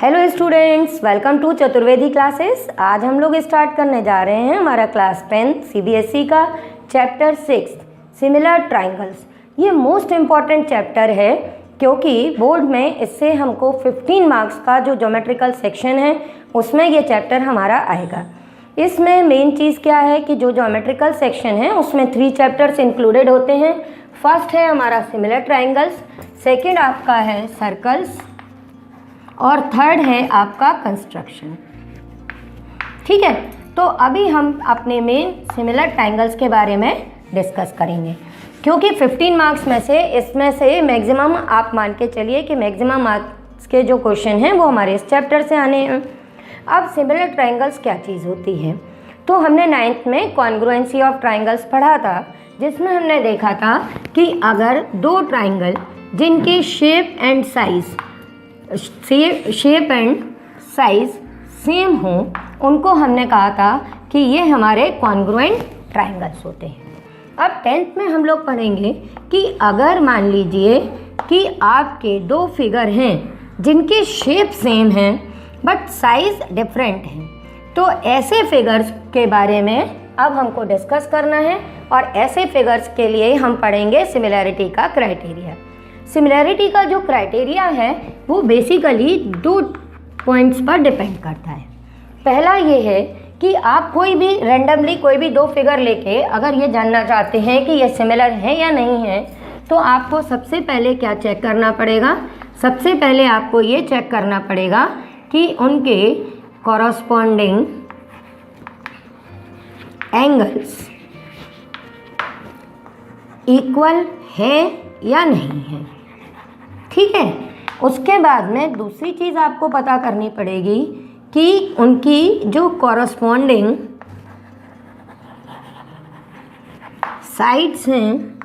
Hello students, welcome to Chaturvedi classes. आज हम लोग स्टार्ट करने जा रहे हैं हमारा क्लास 10 सीबीएसई का चैप्टर 6 सिमिलर ट्राइंगल्स। ये मोस्ट इम्पॉर्टेंट चैप्टर है क्योंकि बोर्ड में इससे हमको 15 मार्क्स का जो ज्योमेट्रिकल सेक्शन है उसमें ये चैप्टर हमारा आएगा। इसमें मेन चीज़ क्या है कि जो ज्योमेट्रिकल सेक्शन है उसमें 3 चैप्टर्स इंक्लूडेड होते हैं। फर्स्ट है हमारा सिमिलर ट्राइंगल्स, सेकेंड आपका है सर्कल्स और थर्ड है आपका कंस्ट्रक्शन। ठीक है, तो अभी हम अपने मेन सिमिलर ट्राइंगल्स के बारे में डिस्कस करेंगे क्योंकि 15 मार्क्स में से इसमें से मैक्सिमम आप मान के चलिए कि मैक्सिमम मार्क्स के जो क्वेश्चन हैं वो हमारे इस चैप्टर से आने हैं। अब सिमिलर ट्राइंगल्स क्या चीज़ होती है, तो हमने 9th में कॉन्ग्रुएंसी ऑफ ट्राइंगल्स पढ़ा था, जिसमें हमने देखा था कि अगर दो ट्राइंगल जिनके शेप एंड साइज़ सेम हो उनको हमने कहा था कि ये हमारे कॉन्ग्रुएंट ट्राइंगल्स होते हैं। अब 10th में हम लोग पढ़ेंगे कि अगर मान लीजिए कि आपके दो फिगर हैं जिनके शेप सेम हैं बट साइज़ डिफरेंट हैं, तो ऐसे फिगर्स के बारे में अब हमको डिस्कस करना है और ऐसे फिगर्स के लिए हम पढ़ेंगे सिमिलैरिटी का क्राइटेरिया। सिमिलैरिटी का जो क्राइटेरिया है वो बेसिकली 2 पॉइंट्स पर डिपेंड करता है। पहला ये है कि आप कोई भी रैंडमली कोई भी दो फिगर लेके अगर ये जानना चाहते हैं कि ये सिमिलर है या नहीं है, तो आपको सबसे पहले क्या चेक करना पड़ेगा। सबसे पहले आपको ये चेक करना पड़ेगा कि उनके कॉरस्पॉन्डिंग एंगल्स इक्वल है या नहीं है। ठीक है, उसके बाद में दूसरी चीज़ आपको पता करनी पड़ेगी कि उनकी जो कॉरस्पॉन्डिंग साइड्स हैं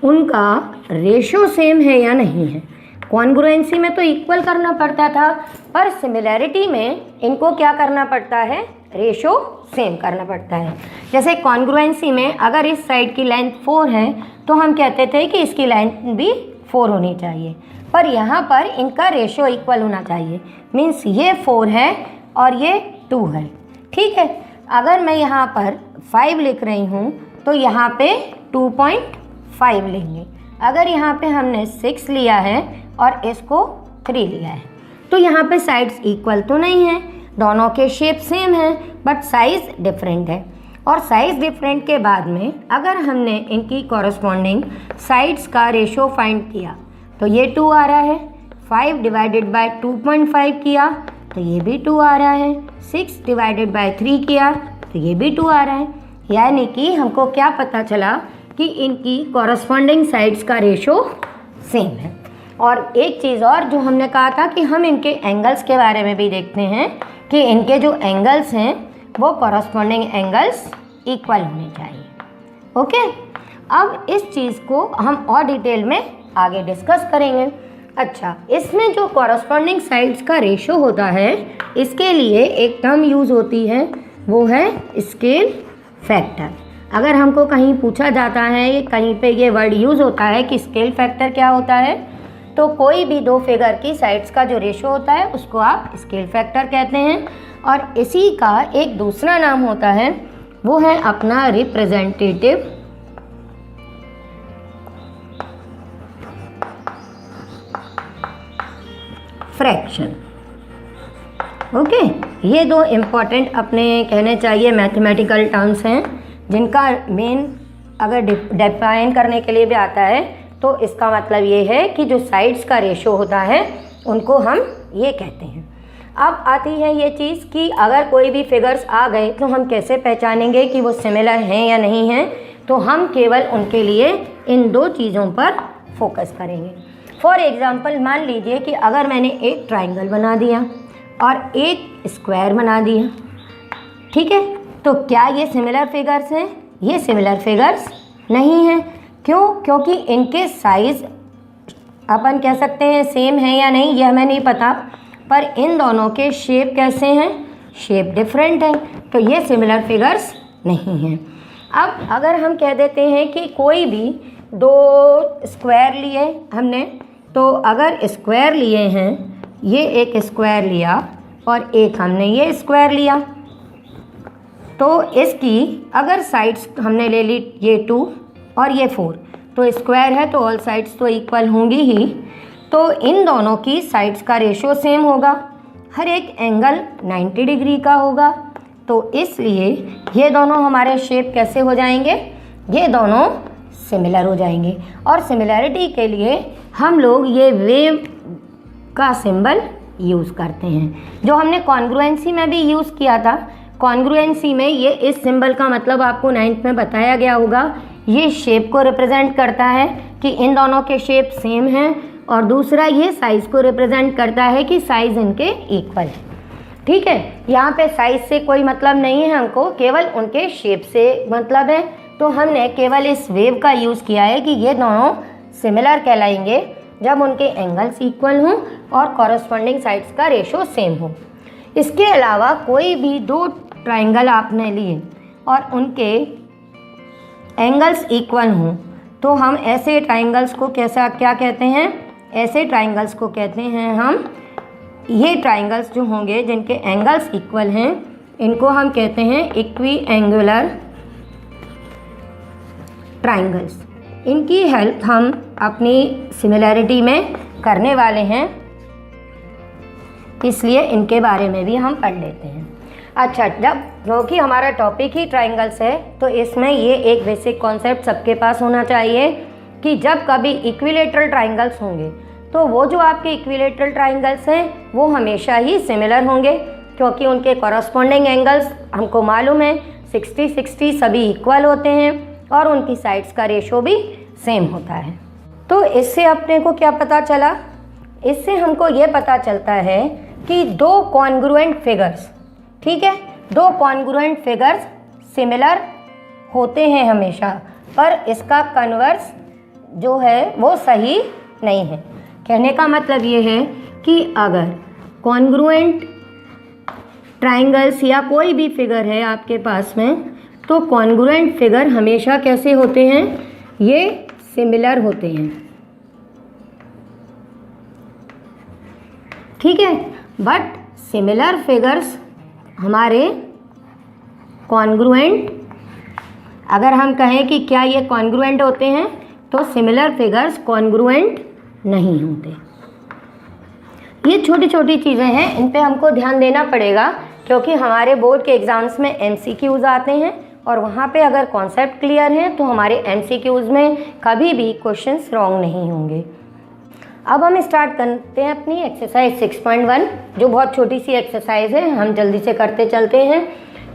उनका रेशो सेम है या नहीं है। कॉन्ग्रुएंसी में तो इक्वल करना पड़ता था, पर सिमिलैरिटी में इनको क्या करना पड़ता है, रेशो सेम करना पड़ता है। जैसे कॉन्ग्रुएंसी में अगर इस साइड की लेंथ 4 है तो हम कहते थे कि इसकी लेंथ भी 4 होनी चाहिए, पर यहाँ पर इनका रेशो इक्वल होना चाहिए। मीन्स ये 4 है और ये 2 है। ठीक है, अगर मैं यहाँ पर 5 लिख रही हूँ तो यहाँ पे 2.5 लेंगे। अगर यहाँ पे हमने 6 लिया है और इसको 3 लिया है तो यहाँ पे साइड्स इक्वल तो नहीं है, दोनों के शेप सेम है बट साइज़ डिफरेंट है। और साइज़ डिफरेंट के बाद में अगर हमने इनकी कॉरस्पॉन्डिंग साइड्स का रेशो फाइंड किया तो ये 2 आ रहा है। 5 डिवाइडेड बाय 2.5 किया तो ये भी 2 आ रहा है। 6 डिवाइडेड बाय 3 किया तो ये भी 2 आ रहा है। यानी कि हमको क्या पता चला कि इनकी कॉरस्पॉन्डिंग साइड्स का रेशो सेम है। और एक चीज़ और जो हमने कहा था कि हम इनके एंगल्स के बारे में भी देखते हैं कि इनके जो एंगल्स हैं वो कॉरस्पॉन्डिंग एंगल्स इक्वल होने चाहिए। ओके, अब इस चीज़ को हम और डिटेल में आगे डिस्कस करेंगे। अच्छा, इसमें जो कॉरस्पॉन्डिंग साइड्स का रेशो होता है इसके लिए एक टर्म यूज़ होती है, वो है स्केल फैक्टर। अगर हमको कहीं पूछा जाता है, कहीं पे ये वर्ड यूज़ होता है कि स्केल फैक्टर क्या होता है, तो कोई भी दो फिगर की साइड्स का जो रेशो होता है उसको आप स्केल फैक्टर कहते हैं। और इसी का एक दूसरा नाम होता है, वो है अपना रिप्रेजेंटेटिव फ्रैक्शन। ओके, ये दो इम्पॉर्टेंट अपने कहने चाहिए मैथमेटिकल टर्म्स हैं जिनका मेन अगर डिफाइन करने के लिए भी आता है तो इसका मतलब ये है कि जो साइड्स का रेशो होता है उनको हम ये कहते हैं। अब आती है ये चीज़ कि अगर कोई भी फिगर्स आ गए तो हम कैसे पहचानेंगे कि वो सिमिलर हैं या नहीं हैं, तो हम केवल उनके लिए इन 2 चीज़ों पर फोकस करेंगे। फॉर एग्ज़ाम्पल, मान लीजिए कि अगर मैंने एक ट्राइंगल बना दिया और एक स्क्वायर बना दिया, ठीक है, तो क्या ये सिमिलर फिगर्स हैं? ये सिमिलर फिगर्स नहीं हैं। क्यों? क्योंकि इनके साइज़ अपन कह सकते हैं सेम है या नहीं, ये हमें नहीं पता, पर इन दोनों के शेप कैसे हैं, शेप डिफरेंट हैं, तो ये सिमिलर फिगर्स नहीं हैं। अब अगर हम कह देते हैं कि कोई भी दो स्क्वायर लिए हमने, तो अगर स्क्वायर लिए हैं, ये एक स्क्वायर लिया और एक हमने ये स्क्वायर लिया, तो इसकी अगर साइड्स हमने ले ली ये 2 और ये 4, तो स्क्वायर है तो ऑल साइड्स तो इक्वल होंगी ही, तो इन दोनों की साइड्स का रेशियो सेम होगा, हर एक एंगल 90 डिग्री का होगा। तो इसलिए ये दोनों हमारे शेप कैसे हो जाएंगे, ये दोनों सिमिलर हो जाएंगे। और सिमिलैरिटी के लिए हम लोग ये वेव का सिंबल यूज़ करते हैं, जो हमने कॉन्ग्रुएंसी में भी यूज़ किया था। कॉन्ग्रुएंसी में ये इस सिंबल का मतलब आपको 9th में बताया गया होगा, ये शेप को रिप्रेजेंट करता है कि इन दोनों के शेप सेम हैं, और दूसरा ये साइज़ को रिप्रेजेंट करता है कि साइज़ इनके इक्वल है। ठीक है, यहाँ पे साइज़ से कोई मतलब नहीं है हमको, केवल उनके शेप से मतलब है। तो हमने केवल इस वेव का यूज़ किया है कि ये दोनों सिमिलर कहलाएंगे जब उनके एंगल्स इक्वल हों और कॉरस्पॉन्डिंग साइड्स का रेशो सेम हो। इसके अलावा कोई भी दो ट्राइंगल आपने लिए और उनके एंगल्स इक्वल हों, तो हम ऐसे ट्राइंगल्स को क्या कहते हैं, ऐसे ट्राइंगल्स को कहते हैं हम, ये ट्राइंगल्स जो होंगे जिनके एंगल्स इक्वल हैं, इनको हम कहते हैं इक्वी एंगुलर ट्राइंगल्स। इनकी हेल्प हम अपनी सिमिलैरिटी में करने वाले हैं, इसलिए इनके बारे में भी हम पढ़ लेते हैं। अच्छा, जब क्योंकि हमारा टॉपिक ही ट्राइंगल्स है, तो इसमें ये एक बेसिक कॉन्सेप्ट सबके पास होना चाहिए कि जब कभी इक्विलेटरल ट्राइंगल्स होंगे, तो वो जो आपके इक्विलेटरल ट्राइंगल्स हैं वो हमेशा ही सिमिलर होंगे, क्योंकि उनके कॉरस्पॉन्डिंग एंगल्स हमको मालूम है 60-60 सभी इक्वल होते हैं और उनकी साइड्स का रेशो भी सेम होता है। तो इससे अपने को क्या पता चला, इससे हमको ये पता चलता है कि दो कॉन्ग्रुएंट फिगर्स, ठीक है, दो कॉन्ग्रुएंट फिगर्स सिमिलर होते हैं हमेशा, पर इसका कन्वर्स जो है वो सही नहीं है। कहने का मतलब ये है कि अगर कॉन्ग्रुएंट ट्राइंगल्स या कोई भी फिगर है आपके पास में, तो कॉन्ग्रुएंट फिगर हमेशा कैसे होते हैं, ये सिमिलर होते हैं। ठीक है, बट सिमिलर फिगर्स हमारे कॉन्ग्रुएंट, अगर हम कहें कि क्या ये कॉन्ग्रुएंट होते हैं, तो सिमिलर फिगर्स कॉन्ग्रुएंट नहीं होते। ये छोटी छोटी चीज़ें हैं, इन पे हमको ध्यान देना पड़ेगा, क्योंकि हमारे बोर्ड के एग्ज़ाम्स में MCQs आते हैं और वहाँ पे अगर कॉन्सेप्ट क्लियर है तो हमारे MCQs में कभी भी क्वेश्चंस रॉन्ग नहीं होंगे। अब हम स्टार्ट करते हैं अपनी एक्सरसाइज 6.1, जो बहुत छोटी सी एक्सरसाइज है, हम जल्दी से करते चलते हैं।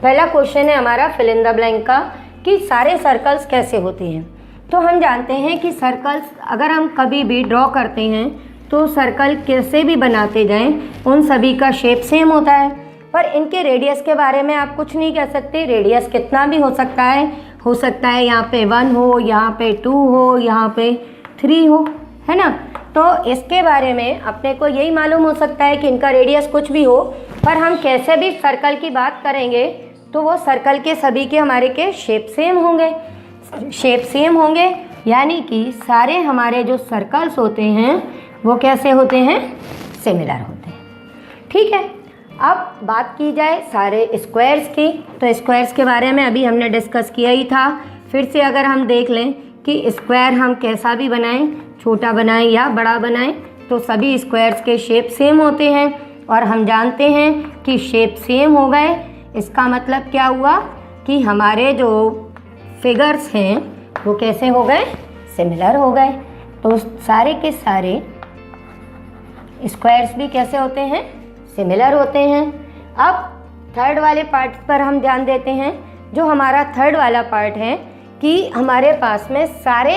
पहला क्वेश्चन है हमारा फिल इन द ब्लैंक का, कि सारे सर्कल्स कैसे होते हैं। तो हम जानते हैं कि सर्कल्स अगर हम कभी भी ड्रॉ करते हैं, तो सर्कल कैसे भी बनाते जाएं, उन सभी का शेप सेम होता है, पर इनके रेडियस के बारे में आप कुछ नहीं कह सकते। रेडियस कितना भी हो सकता है यहाँ पे 1 हो, यहाँ पे 2 हो, यहाँ पे 3 हो, है ना। तो इसके बारे में अपने को यही मालूम हो सकता है कि इनका रेडियस कुछ भी हो, पर हम कैसे भी सर्कल की बात करेंगे तो वो सर्कल के सभी के हमारे के शेप सेम होंगे, यानी कि सारे हमारे जो सर्कल्स होते हैं वो कैसे होते हैं, सिमिलर होते हैं। ठीक है, अब बात की जाए सारे स्क्वायर्स की, तो स्क्वायर्स के बारे में अभी हमने डिस्कस किया ही था। फिर से अगर हम देख लें कि स्क्वायर हम कैसा भी बनाएं, छोटा बनाएं या बड़ा बनाएं, तो सभी स्क्वायर्स के शेप सेम होते हैं, और हम जानते हैं कि शेप सेम हो गए, इसका मतलब क्या हुआ कि हमारे जो फिगर्स हैं वो कैसे हो गए, सिमिलर हो गए। तो सारे के सारे स्क्वायर्स भी कैसे होते हैं, सिमिलर होते हैं। अब थर्ड वाले पार्ट पर हम ध्यान देते हैं। जो हमारा थर्ड वाला पार्ट है कि हमारे पास में सारे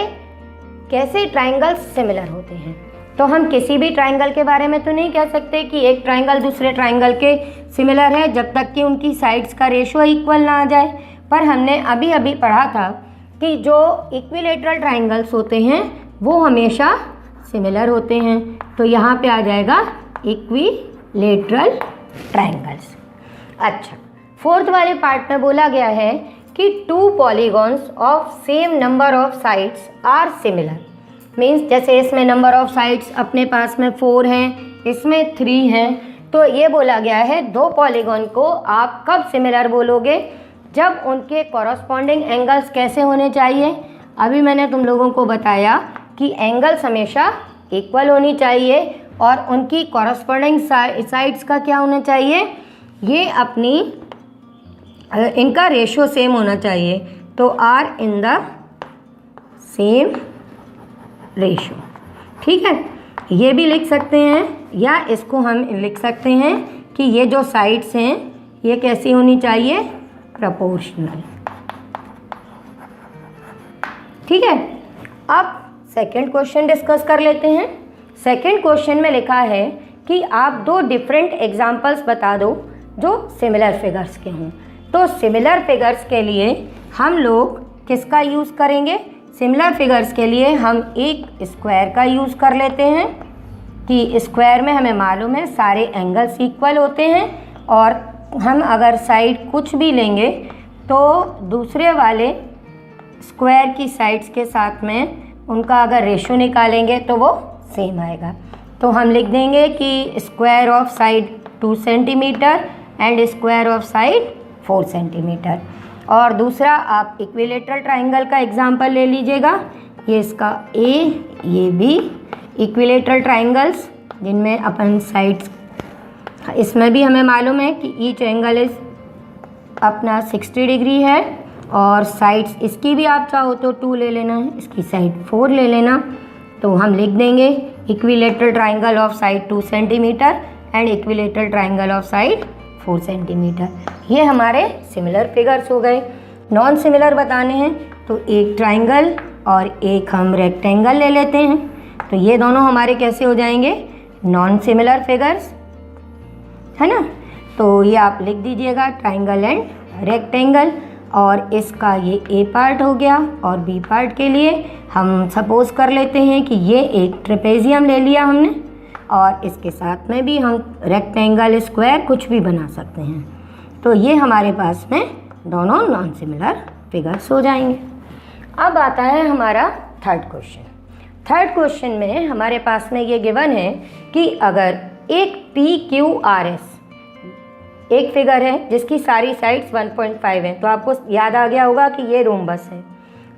कैसे ट्राइंगल्स सिमिलर होते हैं। तो हम किसी भी ट्राइंगल के बारे में तो नहीं कह सकते कि एक ट्राइंगल दूसरे ट्राइंगल के सिमिलर है जब तक कि उनकी साइड्स का रेशो इक्वल ना आ जाए। पर हमने अभी अभी पढ़ा था कि जो इक्विलेटरल ट्राइंगल्स होते हैं वो हमेशा सिमिलर होते हैं। तो यहाँ पे आ जाएगा इक्विलेटरल ट्राइंगल्स। अच्छा, फोर्थ वाले पार्ट में बोला गया है कि two polygons of same number of sides are similar. Means जैसे इसमें नंबर ऑफ साइड्स अपने पास में 4 हैं, इसमें 3 हैं, तो ये बोला गया है दो पॉलीगॉन को आप कब सिमिलर बोलोगे, जब उनके कॉरस्पॉन्डिंग एंगल्स कैसे होने चाहिए। अभी मैंने तुम लोगों को बताया कि एंगल्स हमेशा इक्वल होनी चाहिए और उनकी कॉरस्पॉन्डिंग साइड्स का क्या होना चाहिए, ये अपनी इनका रेशो सेम होना चाहिए। तो are in the same ratio, ठीक है। ये भी लिख सकते हैं या इसको हम लिख सकते हैं कि ये जो साइड्स हैं ये कैसी होनी चाहिए, प्रोपोर्शनल, ठीक है। अब सेकंड क्वेश्चन डिस्कस कर लेते हैं। सेकंड क्वेश्चन में लिखा है कि आप दो डिफरेंट एग्जांपल्स बता दो जो सिमिलर फिगर्स के हों। तो सिमिलर फिगर्स के लिए हम लोग किसका यूज़ करेंगे, सिमिलर फिगर्स के लिए हम एक स्क्वायर का यूज़ कर लेते हैं कि स्क्वायर में हमें मालूम है सारे एंगल्स इक्वल होते हैं और हम अगर साइड कुछ भी लेंगे तो दूसरे वाले स्क्वायर की साइड्स के साथ में उनका अगर रेशो निकालेंगे तो वो सेम आएगा। तो हम लिख देंगे कि square of side 2 centimetre and square of side 4 centimetre. और दूसरा आप इक्विलेटरल ट्राइंगल का एग्जांपल ले लीजिएगा, ये इसका ए ये बी इक्विलेटरल ट्राइंगल्स जिनमें अपन साइड्स, इसमें भी हमें मालूम है कि ईच एंगल इज अपना 60 डिग्री है और साइड्स इसकी भी आप चाहो तो 2 ले लेना, इसकी साइड 4 ले लेना। तो हम लिख देंगे equilateral triangle of side 2 centimetre and equilateral triangle of side 4 centimetre. ये हमारे सिमिलर फिगर्स हो गए। नॉन सिमिलर बताने हैं तो एक ट्राइंगल और एक हम रेक्टेंगल ले लेते हैं। तो ये दोनों हमारे कैसे हो जाएंगे, नॉन सिमिलर फिगर्स, है ना। तो ये आप लिख दीजिएगा ट्राइंगल एंड रेक्टेंगल। और इसका ये ए पार्ट हो गया और बी पार्ट के लिए हम सपोज कर लेते हैं कि ये एक ट्रेपेजियम ले लिया हमने और इसके साथ में भी हम रेक्टेंगल स्क्वायर कुछ भी बना सकते हैं। तो ये हमारे पास में दोनों नॉन सिमिलर फिगर्स हो जाएंगे। अब आता है हमारा थर्ड क्वेश्चन। थर्ड क्वेश्चन में हमारे पास में ये गिवन है कि अगर एक PQRS एक फिगर है जिसकी सारी साइड्स 1.5 हैं, तो आपको याद आ गया होगा कि ये रोम्बस है।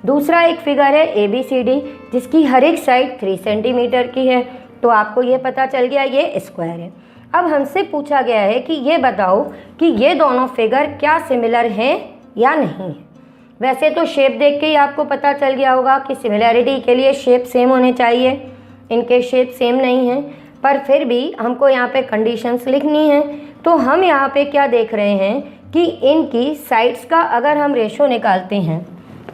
दूसरा एक फिगर है ABCD जिसकी हर एक साइड 3 सेंटीमीटर की है, तो आपको ये पता चल गया ये स्क्वायर है। अब हमसे पूछा गया है कि ये बताओ कि ये दोनों फिगर क्या सिमिलर हैं या नहीं। वैसे तो शेप देख के ही आपको पता चल गया होगा कि सिमिलैरिटी के लिए शेप सेम होने चाहिए, इनके शेप सेम नहीं हैं, पर फिर भी हमको यहाँ पे कंडीशंस लिखनी है। तो हम यहाँ पे क्या देख रहे हैं कि इनकी साइड्स का अगर हम रेशो निकालते हैं,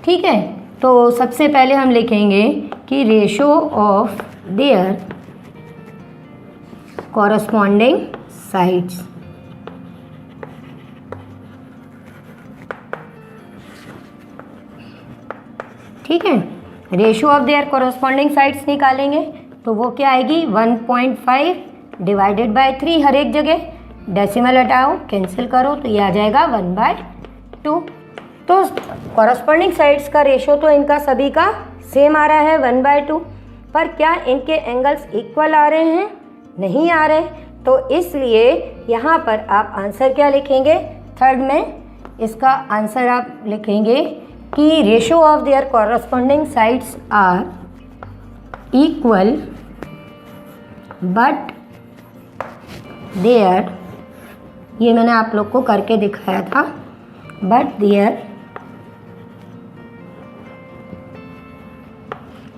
ठीक है, तो सबसे पहले हम लिखेंगे कि ratio of their corresponding sides, ठीक है। Ratio of their corresponding sides निकालेंगे तो वो क्या आएगी 1.5 डिवाइडेड बाय 3, हर एक जगह डेसिमल हटाओ कैंसिल करो तो ये आ जाएगा 1/2। तो कॉरस्पॉन्डिंग साइड्स का रेशो तो इनका सभी का सेम आ रहा है 1/2, पर क्या इनके एंगल्स इक्वल आ रहे हैं, नहीं आ रहे। तो इसलिए यहाँ पर आप आंसर क्या लिखेंगे, थर्ड में इसका आंसर आप लिखेंगे कि ratio of their corresponding sides are equal but their, ये मैंने आप लोग को करके दिखाया था, but their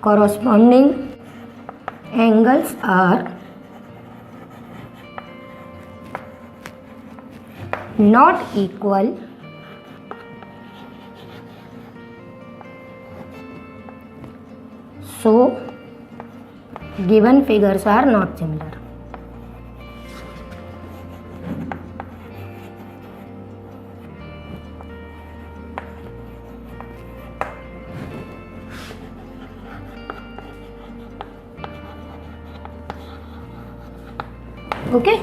corresponding angles are not equal so given figures are not similar। Okay